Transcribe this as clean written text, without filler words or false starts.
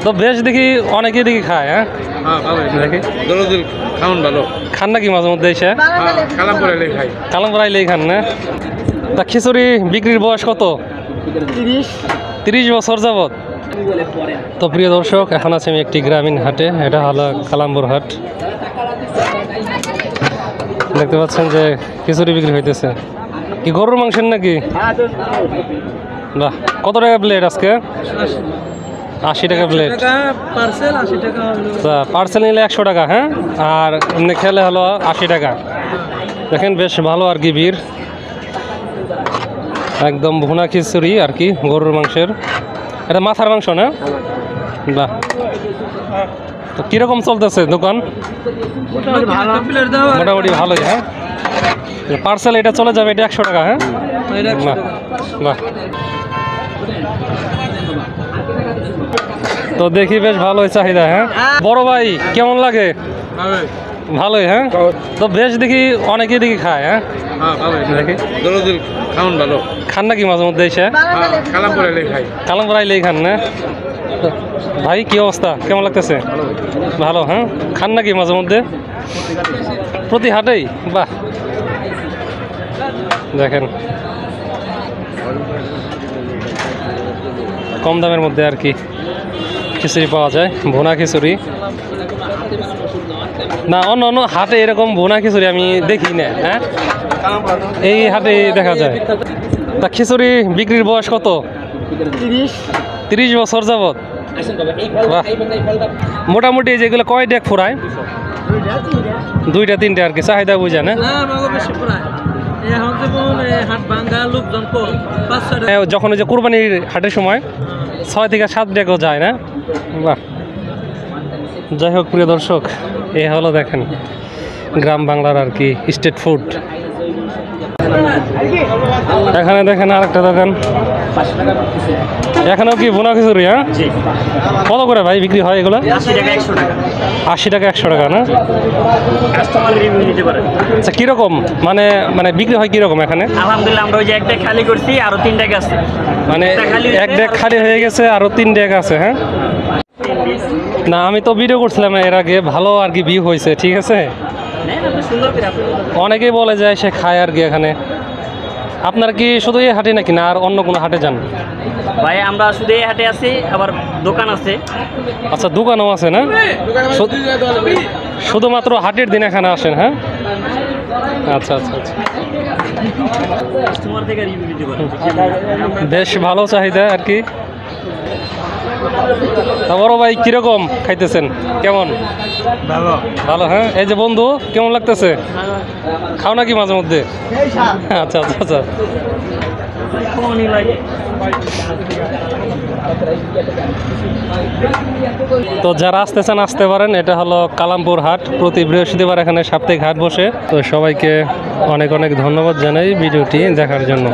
তো বেশ দেখি অনেকেই দেখি খায়। হ্যাঁ দেখি খান নাকি মাঝে মধ্যে এসে? কালামপুর আইলেই খান না? তা খিচুড়ি বিক্রির বয়স কত? 30 বছর যাবত। তো প্রিয় দর্শক, এখন আছে আমি একটি গ্রামীণ হাটে। এটা হলো কালামপুর হাট। দেখতে পাচ্ছেন যে খিচুড়ি বিক্রি হইতেছে। কি গরুর মাংসের নাকি? বাহ, কত টাকা প্লেট আজকে? 80 টাকা প্লেট। পার্সেল নিলে 100 টাকা। হ্যাঁ, আর এমনি খেলে হলো 80 টাকা। দেখেন বেশ ভালো আর কি ভিড়। একদম ভুনা খিচুড়ি আর কি গরুর মাংসের। এটা মাথার মাংস না? বাহ, তো কিরকম চলতেছে দোকান? মোটামুটি ভালোই। হ্যাঁ, পার্সেল এটা চলে যাবে, এটা 100 টাকা। হ্যাঁ, বাহ বাহ। তো দেখি বেশ ভালোই চাহিদা। হ্যাঁ, বড় ভাই কেমন লাগে? ভালোই। হ্যাঁ, তো বেশ দেখি অনেকেই দেখি খায়। হ্যাঁ দেখি খান নাকি মাঝে মধ্যে এসে? কালামপুর আইলেই খান না? ভাই কি অবস্থা, কেমন লাগতেছে? ভালো। হ্যাঁ, খান নাকি মাঝে মধ্যে? প্রতি হাটেই? বাহ, দেখেন কম দামের মধ্যে আর কি খিচুড়ি পাওয়া যায়, ভুনা খিচুড়ি। না, অন্য অন্য হাটে এরকম ভুনা খিচুড়ি আমি দেখি না। হ্যাঁ, এই হাটে দেখা যায়। তা খিচুড়ি বিক্রির বয়স কত? 30 বছর যাবত। মোটামুটি যেগুলো কয় ডেক ফুরায়? 2টা 3টে আর কি, চাহিদা বুঝে না? যখন ওই যে কুরবানির হাটের সময় 6 থেকে 7 ডেকও যায় না? বাহ, যাই হোক প্রিয় দর্শক, এ হলো দেখেন গ্রাম বাংলার আর কি স্ট্রিট ফুড। এখানে দেখেন আরেকটা দোকান, এখানেও কি ভুনা খিচুড়ি? হ্যাঁ, কত করে ভাই বিক্রি হয় এগুলো? 80 টাকা 100 টাকা না? আচ্ছা, কিরকম মানে মানে বিক্রি হয় কিরকম এখানে? আলহামদুলিল্লাহ, আমরা ওই যে এক ডেক খালি করছি, আরো 3 ডেক আছে। মানে এক ডেক খালি হয়ে গেছে, আরো 3 ডেক আছে। হ্যাঁ, না আমি তো ভিডিও করছিলাম এর আগে, ভালো আর কি ভিউ হয়েছে। ঠিক আছে, অনেকেই বলে যায় সে খায় আর কি এখানে। আপনারা কি শুধু এই হাটে নাকি না আর অন্য কোনো হাটে যান? ভাই আমরা শুধু এই হাটে আছি, আবার দোকান আছে। আচ্ছা, দোকানও আছে না? শুধুমাত্র হাটের দিন এখানে আসেন? হ্যাঁ, আচ্ছা আচ্ছা আচ্ছা, বেশ ভালো চাহিদা আর কি। তা বড় ভাই কিরকম খাইতেছেন, কেমন? ভালো। হ্যাঁ, এই যে বন্ধু কেমন লাগতেছে? খাও নাকি মাঝে মধ্যে? আচ্ছা আচ্ছা আচ্ছা। তো যারা আসতে চান আসতে পারেন। এটা হলো কালামপুর হাট, প্রতি বৃহস্পতিবার এখানে সাপ্তাহিক হাট বসে। তো সবাইকে অনেক অনেক ধন্যবাদ জানাই ভিডিওটি দেখার জন্য।